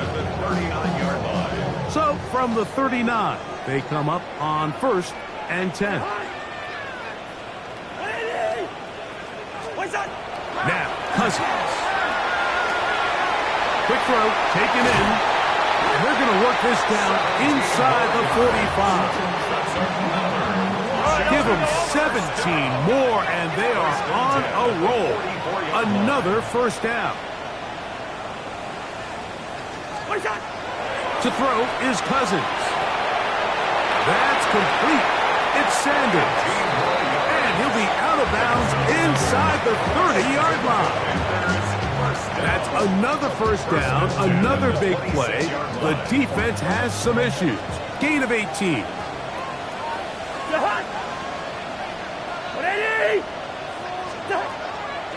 Speaker 1: So from the 39, they come up on 1st and 10. Now, Cousins. Quick throw, taken in. And they're going to work this down inside the 45. Give them 17 more, and they are on a roll. Another 1st down. To throw is Cousins. That's complete. It's Sanders. And he'll be out of bounds inside the 30-yard line. That's another 1st down, another big play. The defense has some issues. Gain of 18.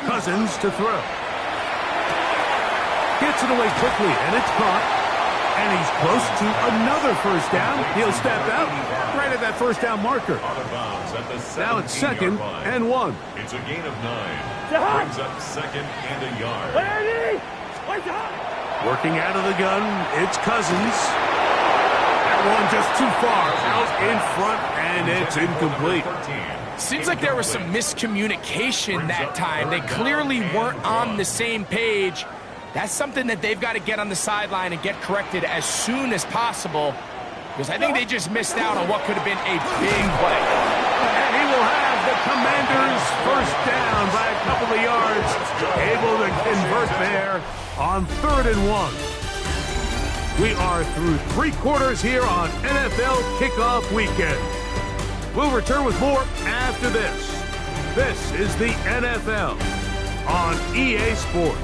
Speaker 1: Cousins to throw. Gets it away quickly, and it's caught. And he's close to another 1st down. He'll step out right at that 1st down marker. Now it's 2nd and 1.
Speaker 3: It's a gain of 9. Brings up 2nd and a yard.
Speaker 1: Working out of the gun, it's Cousins. That one just too far, out in front, and it's incomplete.
Speaker 2: Seems like there was some miscommunication that time. They clearly weren't on the same page. That's something that they've got to get on the sideline and get corrected as soon as possible, because I think they just missed out on what could have been a big play.
Speaker 1: And he will have the Commanders first down by a couple of yards, able to convert there on 3rd and 1. We are through 3 quarters here on NFL Kickoff Weekend. We'll return with more after this. This is the NFL on EA Sports.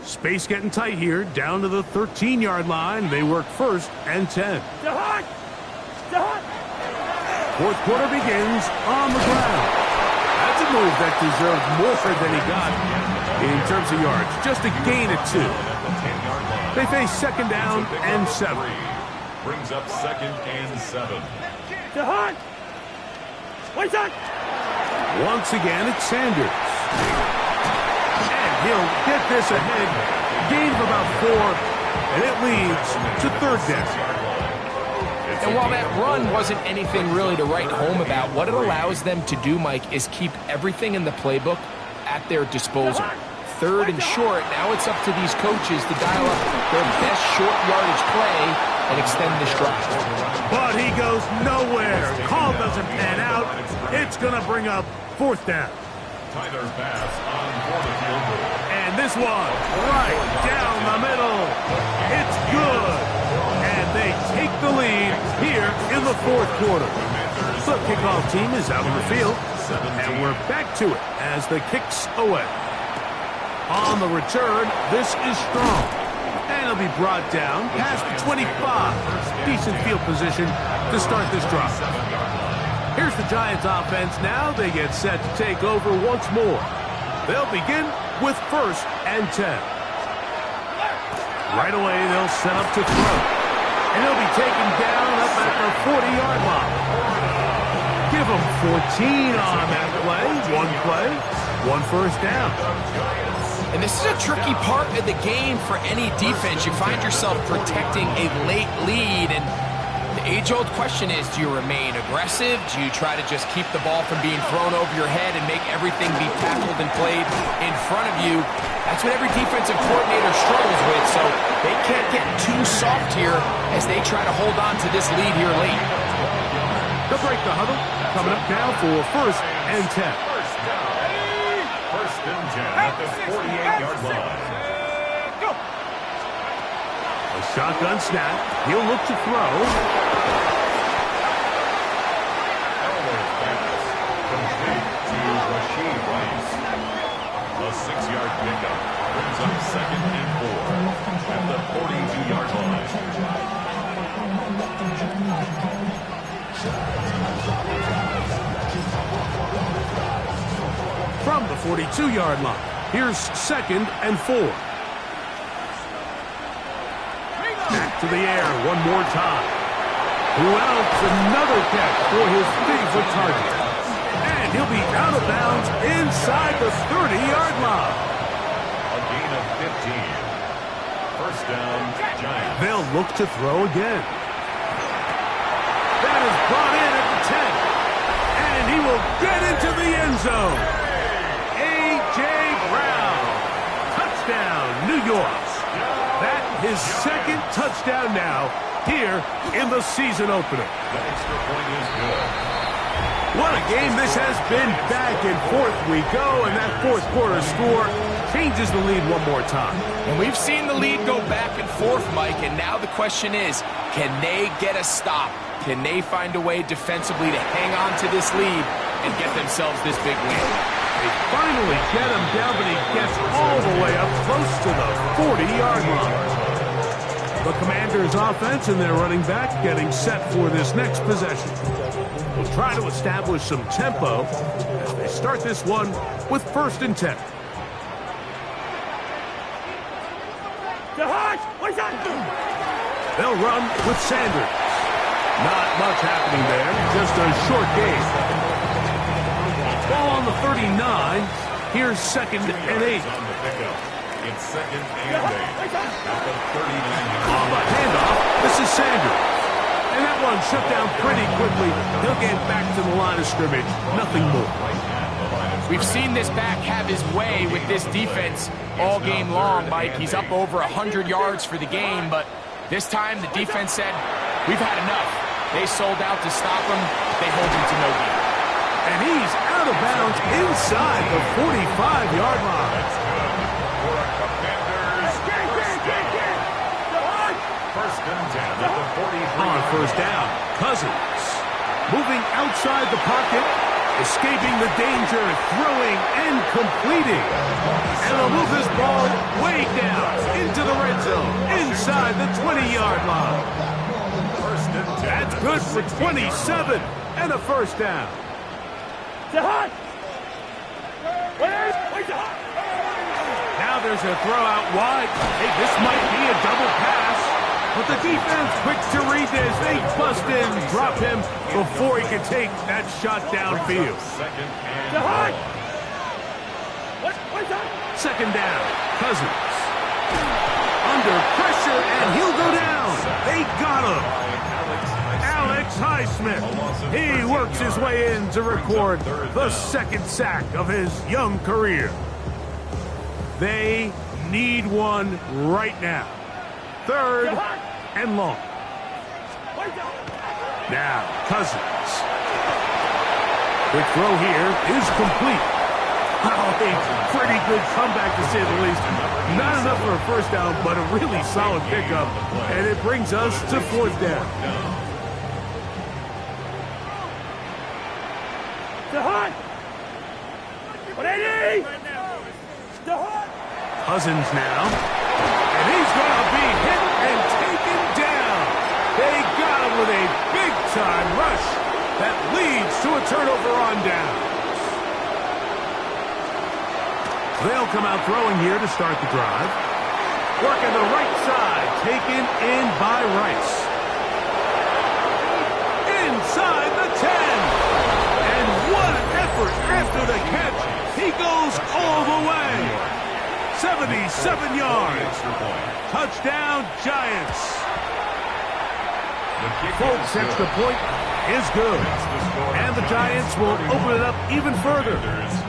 Speaker 1: Space getting tight here, down to the 13-yard line. They work 1st and 10. Fourth quarter begins on the ground. That's a move that deserved more than he got in terms of yards. Just a gain of 2. They face 2nd down and 7.
Speaker 3: Brings up 2nd and 7.
Speaker 1: Once again, it's Sanders. And he'll get this ahead. Gain of about 4, and it leads to 3rd down.
Speaker 2: And while that run wasn't anything really to write home about, what it allows them to do, Mike, is keep everything in the playbook at their disposal. 3rd and short, now it's up to these coaches to dial up their best short yardage play and extend this drive.
Speaker 1: But he goes nowhere. Call doesn't pan out. It's going to bring up 4th down.
Speaker 3: Tyler's pass on for the field goal.
Speaker 1: And this one, right down the middle. It's good. And they take the lead here in the 4th quarter. The kickoff team is out on the field. And we're back to it as the kick's away. On the return, this is strong. And he'll be brought down past the 25. Decent field position to start this drive. Here's the Giants offense now. They get set to take over once more. They'll begin with 1st and 10. Right away, they'll set up to throw. And he'll be taken down up at the 40-yard line. Give him 14 on that play. 1 first down.
Speaker 2: And this is a tricky part of the game for any defense. You find yourself protecting a late lead, and the age-old question is, do you remain aggressive? Do you try to just keep the ball from being thrown over your head and make everything be tackled and played in front of you? That's what every defensive coordinator struggles with, so they can't get too soft here as they try to hold on to this lead here late.
Speaker 1: They'll break the huddle. Coming up now for 1st and 10.
Speaker 3: 1st and 10 at the 48-yard line.
Speaker 1: A shotgun snap. He'll look to throw.
Speaker 3: Elway's pass complete to Rashid Rice. A 6-yard pickup brings up 2nd and 4 at the 42-yard line.
Speaker 1: From the 42-yard line, here's 2nd and 4. Back to the air one more time. Who else? Another catch for his favorite target. And he'll be out of bounds inside the 30-yard line.
Speaker 3: A gain of 15. 1st down, Giants.
Speaker 1: They'll look to throw again. That is brought in at the 10. And he will get into the end zone. A.J. Brown. Touchdown, New York. That his 2nd touchdown now here in the season opener.
Speaker 3: The extra point is good.
Speaker 1: What a game this has been. Back and forth we go, and that 4th quarter score changes the lead one more time.
Speaker 2: And we've seen the lead go back and forth, Mike, and now the question is, can they get a stop? Can they find a way defensively to hang on to this lead and get themselves this big win?
Speaker 1: They finally get him down, but he gets all the way up close to the 40-yard line. The Commanders' offense and their running back getting set for this next possession. We'll try to establish some tempo as they start this one with 1st and 10. They'll run with Sanders. Not much happening there, just a short gain. Ball on the 39. Here's 2nd and 8.
Speaker 3: It's 2nd and 8. At the 39.
Speaker 1: On the handoff, this is Sanders. And that one shut down pretty quickly. He'll get back to the line of scrimmage. Nothing more.
Speaker 2: We've seen this back have his way with this defense all game long, Mike. He's up over 100 yards for the game, but this time the defense said, we've had enough. They sold out to stop him. They hold him to no gain.
Speaker 1: And he's out of bounds inside the 45-yard line.
Speaker 3: For a Commanders first and 10 at the 43.
Speaker 1: On first down, Cousins moving outside the pocket, escaping the danger, throwing and completing. And they'll move this ball way down into the red zone, inside the 20-yard line.
Speaker 3: First and 10.
Speaker 1: That's good for 27 and a first down. Now there's a throw out wide. Hey, this might be a double pass. But the defense quick to read this. They bust in, drop him before he can take that shot downfield. Second down, Cousins. Under pressure, and he'll go down. They got him. Alex Highsmith. He works his way in to record the 2nd sack of his young career. They need one right now. 3rd and long. Now, Cousins. Quick throw here is complete. Oh, a pretty good comeback to say the least. Not enough for a first down, but a really solid pickup. And it brings us to 4th down. Cousins now. And he's going to be hit and taken down. They got him with a big-time rush that leads to a turnover on down. They'll come out throwing here to start the drive. Working the right side, taken in by Rice. Inside the 10. And what an effort after the catch. He goes all the way. 77 yards. Touchdown, Giants. Folks, extra point is good. And the Giants will open it up even further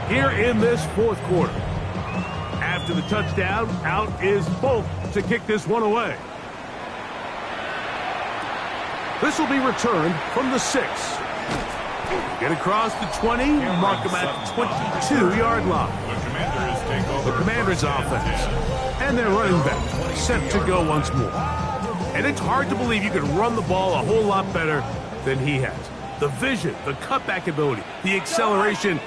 Speaker 1: here in this 4th quarter. After the touchdown, out is Folk to kick this one away. This will be returned from the 6. Get across the 20, mark them at the 22-yard line. The Commanders' offense and their running back set to go once more. And it's hard to believe you can run the ball a whole lot better than he has. The vision, the cutback ability, the acceleration,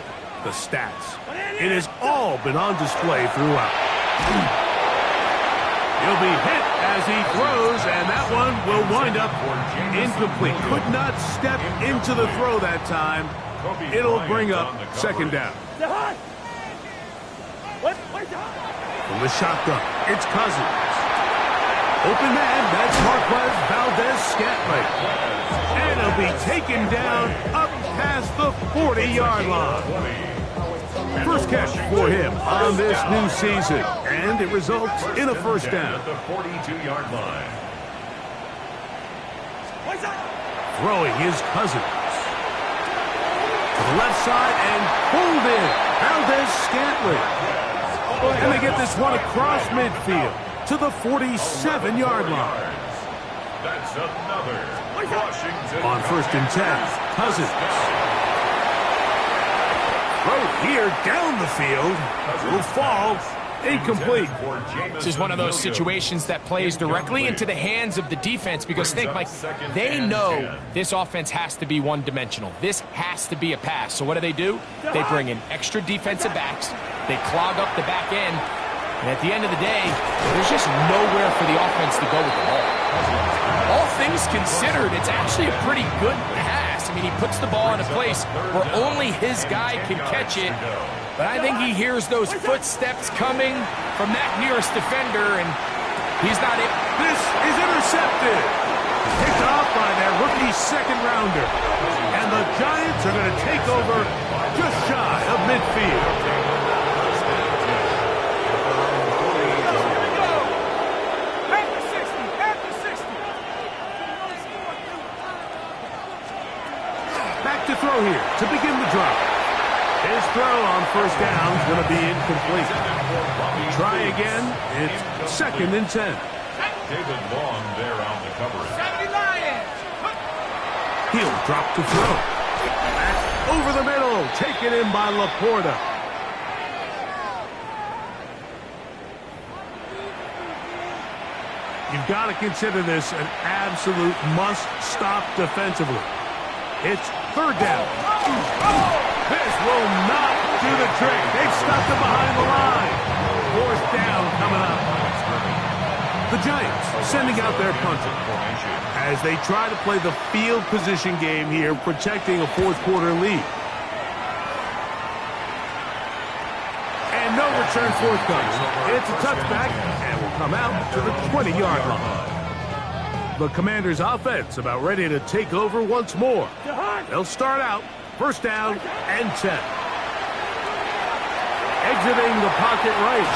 Speaker 1: the stats. It has all been on display throughout. He'll be hit as he throws, and that one will wind up incomplete. Could not step into the throw that time. It'll bring up 2nd down. From the shotgun, it's Cousins. Open man, that's Marquez Valdez-Scantling. And he'll be taken down up past the 40-yard line. First catch for him on this new season, and it results in a first down.
Speaker 3: At the 42-yard line.
Speaker 1: Throwing his Cousins. To the left side and pulled in. Valdez-Scantling. And they get this one across midfield to the 47-yard line.
Speaker 3: That's another Washington.
Speaker 1: On 1st and 10, Cousins. Throw here down the field. Will fall incomplete.
Speaker 2: This is one of those situations that plays directly into the hands of the defense because think, Mike, they know this offense has to be one-dimensional. This has to be a pass. So what do? They bring in extra defensive backs. They clog up the back end. And at the end of the day, there's just nowhere for the offense to go with the ball. All things considered, it's actually a pretty good pass. I mean, he puts the ball in a place where only his guy can catch it. But I think he hears those footsteps coming from that nearest defender, and He's not it.
Speaker 1: This is intercepted. Picked off by their rookie second rounder. And the Giants are going to take over just shy of midfield. Back to throw here to begin the drive. His throw on first down is going to be incomplete. Try again. It's 2nd and 10.
Speaker 3: David Long there on the coverage.
Speaker 1: He'll drop to throw. Back over the middle. Taken in by Laporta. You've got to consider this an absolute must-stop defensively. It's 3rd down. This will not do the trick. They've stopped it behind the line. 4th down coming up. The Giants sending out their punter as they try to play the field position game here, protecting a 4th quarter lead. And no return forthcoming. It's a touchback and will come out to the 20-yard line. The Commanders' offense about ready to take over once more. They'll start out 1st down and 10. Exiting the pocket right.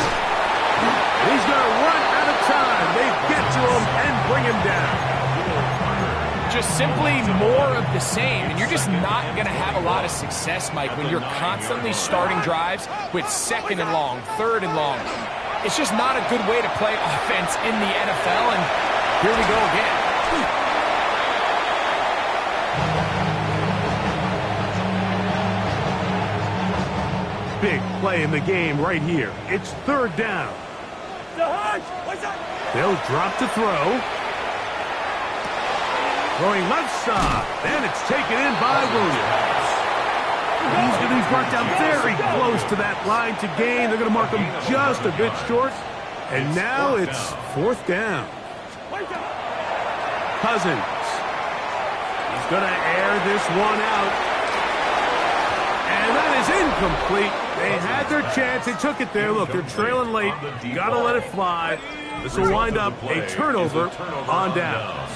Speaker 1: He's going to run out of time. They get to him and bring him down.
Speaker 2: Just simply more of the same, and you're just not going to have a lot of success, Mike, when you're constantly starting drives with 2nd and long, 3rd and long. It's just not a good way to play offense in the NFL, and here we go again.
Speaker 1: Big play in the game right here. It's 3rd down. They'll drop to throw. Throwing left side. Then it's taken in by Williams. He's going to be brought down very close to that line to gain. They're going to mark him just a bit short. And now it's 4th down. Cousins. He's going to air this one out. And that is incomplete. They had their chance. They took it there. Look, they're trailing late. You got to let it fly. This will wind up a turnover on downs.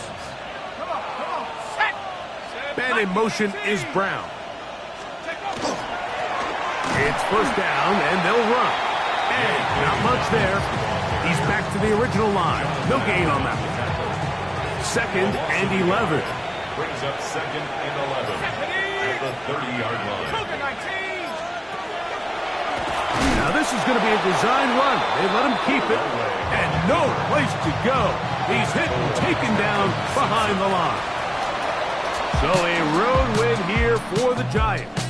Speaker 1: Man in motion is Brown. It's 1st down, and they'll run. And not much there. He's back to the original line. No gain on that one. 2nd and 11.
Speaker 3: Brings up 2nd and 11 at the 30-yard line.
Speaker 1: Now this is going to be a design run. They let him keep it, and no place to go. He's hit and taken down behind the line. So a road win here for the Giants.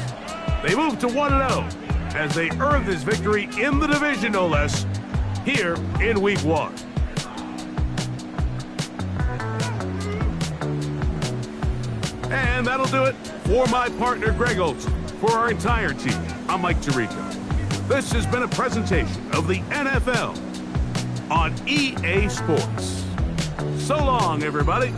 Speaker 1: They move to 1-0 as they earn this victory in the division, no less, here in Week 1. And that'll do it for my partner, Greg Olson. For our entire team, I'm Mike Tirico. This has been a presentation of the NFL on EA Sports. So long, everybody.